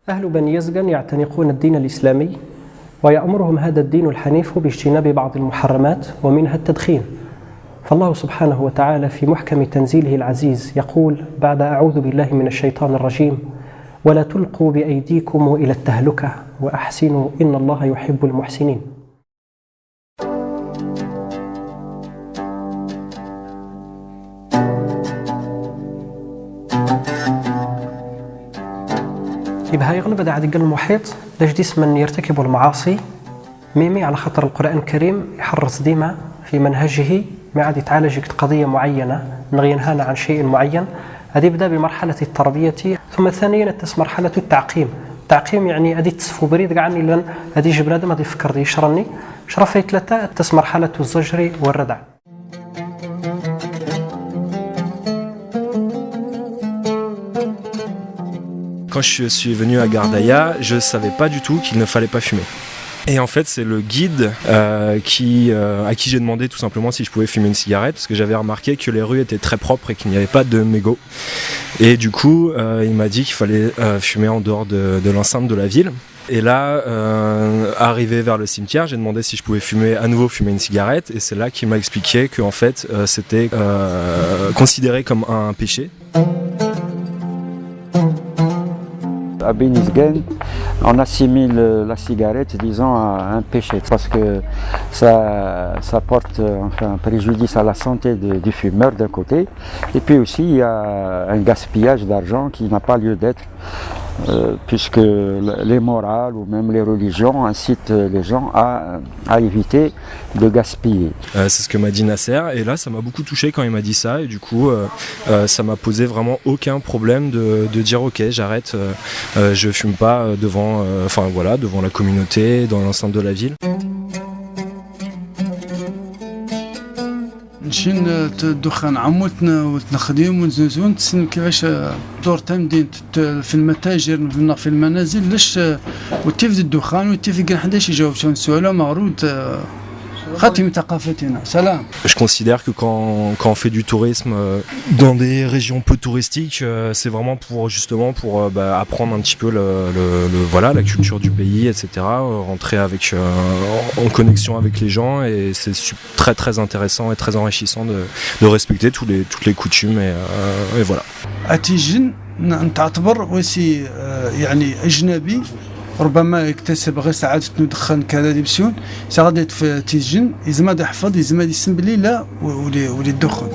أهل بني يزغن يعتنقون الدين الإسلامي ويأمرهم هذا الدين الحنيف باجتناب بعض المحرمات ومنها التدخين. فالله سبحانه وتعالى في محكم تنزيله العزيز يقول بعد أعوذ بالله من الشيطان الرجيم: ولا تلقوا بأيديكم إلى التهلكة وأحسنوا إن الله يحب المحسنين. يبقى يغلب هذا عدد المحيط لاش ديس من يرتكب المعاصي ميمي على خاطر القرآن الكريم يحرص ديما في منهجه ما عاد يتعالج قضية معينة نغي ينهانا عن شيء معين. هذه يبدأ بمرحلة التربية، ثم ثانيا تس مرحلة التعقيم. التعقيم يعني هذه تصفو بريد عني لأن هذه جبل هذا ما دي فكر دي يشرني شرف ثلاثة تس مرحلة الزجر والردع. Quand je suis venu à Gardaïa, je ne savais pas du tout qu'il ne fallait pas fumer. Et en fait, c'est le guide à qui j'ai demandé tout simplement si je pouvais fumer une cigarette, parce que j'avais remarqué que les rues étaient très propres et qu'il n'y avait pas de mégots. Et du coup, il m'a dit qu'il fallait fumer en dehors de l'enceinte de la ville. Et là, arrivé vers le cimetière, j'ai demandé si je pouvais à nouveau fumer une cigarette, et c'est là qu'il m'a expliqué qu'en fait, c'était considéré comme un péché. À Beni Yezghen, on assimile la cigarette, disons, à un péché parce que ça porte un préjudice à la santé du fumeur d'un côté, et puis aussi il y a un gaspillage d'argent qui n'a pas lieu d'être, puisque les morales ou même les religions incitent les gens à éviter de gaspiller. C'est ce que m'a dit Nasser, et là ça m'a beaucoup touché quand il m'a dit ça, et du coup ça m'a posé vraiment aucun problème de dire ok, j'arrête, je fume pas devant la communauté, dans l'enceinte de la ville. نشين الدخان عموتنا وتنخدم ونزوزون تسن كيفاش دور تمدين في المتاجر في المنازل لاش وتفد الدخان وتفد كان حداش يجاوب شون سؤال مغرود خاتم ثقافتنا سلام. Je considère que quand on fait du tourisme dans des régions peu touristiques, c'est vraiment pour apprendre un petit peu la culture du pays, etc. Rentrer en connexion avec les gens, et c'est très très intéressant et très enrichissant de respecter toutes les coutumes et voilà. أتيجن نعتبر وسي يعني أجنبي ربما يكتسب غير ساعات ندخن كذا ديبسيون ساعات في تيجن يزمد يحفظ يزمد يسم بلي لا ولي الدخن.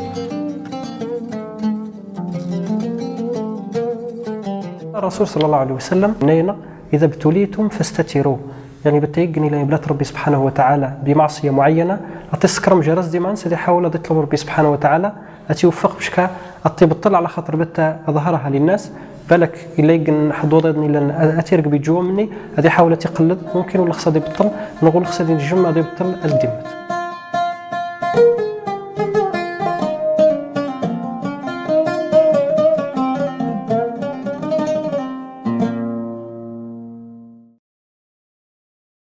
الرسول صلى الله عليه وسلم نينا إذا ابتليتم فاستتروا، يعني بتيجني إلى بلاد ربي سبحانه وتعالى بمعصية معينة أتسكرم جرس ديمان سيدي حاول أطلب ربي سبحانه وتعالى أتيوفق بشكا أطيب على خاطر بتا أظهرها للناس. بالك إلا يجن حد وضعني لأن أتيرك بيجوا مني هذه حاولت يقلد ممكن ولا خصدي بطل نقول خصدي نجمع هذه بطل الدمت.